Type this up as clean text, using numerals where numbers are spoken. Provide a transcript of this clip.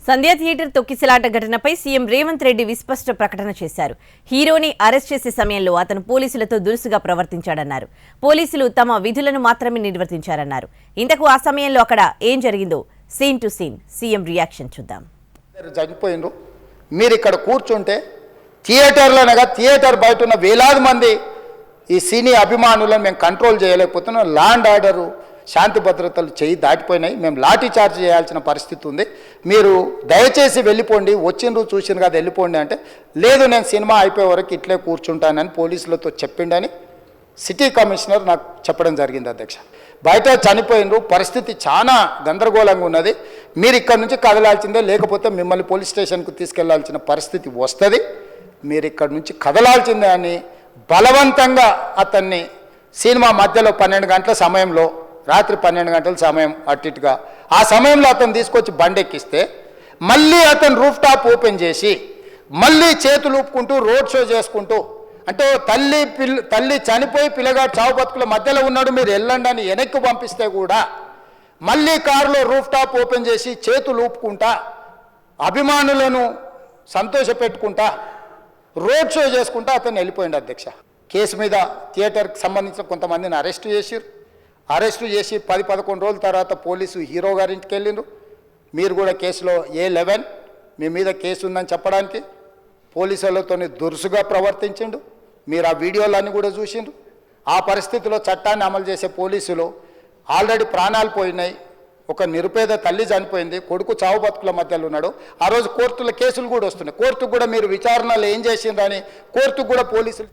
సంధ్యా theatre తొక్కిసలాట ఘటనపై CM Revanth Reddy విస్పష్ట ప్రకటన చేశారు. హీరోని అరెస్ట్ చేసే సమయంలో అతను పోలీసులతో దురుసుగా ప్రవర్తించాడన్నారు. పోలీసులు తమ విధులను మాత్రమే నిర్వర్తించారన్నారు. ఇంతకు ఆ సమయంలో అక్కడ ఏం జరిగిందో scene to scene CM reaction చూద్దాం. చనిపోయిండ్రు, మీరు ఇక్కడ కూర్చుంటే థియేటర్లోనగా థియేటర్ బయట ఉన్న వేలాది మంది ఈ సినీ అభిమానులను మేము కంట్రోల్ చేయలేకపోతున్నాం. ల్యాండ్ ఆర్డరు శాంతి భద్రతలు చేయి దాటిపోయినాయి. మేము లాఠీ చార్జ్ చేయాల్సిన పరిస్థితి ఉంది. మీరు దయచేసి వెళ్ళిపోండి, వచ్చిండ్రు చూసిన కదా వెళ్ళిపోండి అంటే, లేదు నేను సినిమా అయిపోయే వరకు ఇట్లే కూర్చుంటానని పోలీసులతో చెప్పిండని సిటీ కమిషనర్ నాకు చెప్పడం జరిగింది. అధ్యక్ష, బయట చనిపోయినరు, పరిస్థితి చాలా గందరగోళంగా ఉన్నది. మీరు ఇక్కడ నుంచి కదలాల్సిందే, లేకపోతే మిమ్మల్ని పోలీస్ స్టేషన్కు తీసుకెళ్లాల్సిన పరిస్థితి వస్తుంది. మీరు ఇక్కడ నుంచి కదలాల్సిందే అని బలవంతంగా అతన్ని సినిమా మధ్యలో 12 గంటల సమయంలో, రాత్రి 12 గంటల సమయం అట్టిట్టుగా ఆ సమయంలో అతను తీసుకొచ్చి బండెక్కిస్తే మళ్ళీ అతను రూఫ్ టాప్ ఓపెన్ చేసి మళ్ళీ చేతులు ఊపుకుంటూ రోడ్ షో చేసుకుంటూ, అంటే తల్లి చనిపోయి పిల్లగాడు చావు బతుకుల మధ్యలో ఉన్నాడు, మీరు వెళ్ళండి అని వెనక్కి పంపిస్తే కూడా మళ్ళీ కారులో రూఫ్ టాప్ ఓపెన్ చేసి చేతులు ఊపుకుంటా అభిమానులను సంతోషపెట్టుకుంటా రోడ్ షో చేసుకుంటా అతను వెళ్ళిపోయింది. అధ్యక్ష, కేసు మీద థియేటర్కి సంబంధించిన కొంతమందిని అరెస్టు చేసిరు. అరెస్టు చేసి 10-11 రోజుల తర్వాత పోలీసు హీరో గారింటికి వెళ్ళిండ్రు. మీరు కూడా కేసులో A11 మీ మీద కేసు ఉందని చెప్పడానికి పోలీసులతో దురుసుగా ప్రవర్తించిండు. మీరు ఆ వీడియోలన్నీ కూడా చూసిండ్రు. ఆ పరిస్థితిలో చట్టాన్ని అమలు చేసే పోలీసులు ఆల్రెడీ ప్రాణాలు పోయినాయి. ఒక నిరుపేద తల్లి చనిపోయింది, కొడుకు చావు బతుకుల మధ్యలో ఉన్నాడు. ఆ రోజు కోర్టుల కేసులు కూడా వస్తున్నాయి. కోర్టుకు కూడా మీరు విచారణలు ఏం చేసిండ్రని కోర్టుకు కూడా పోలీసులు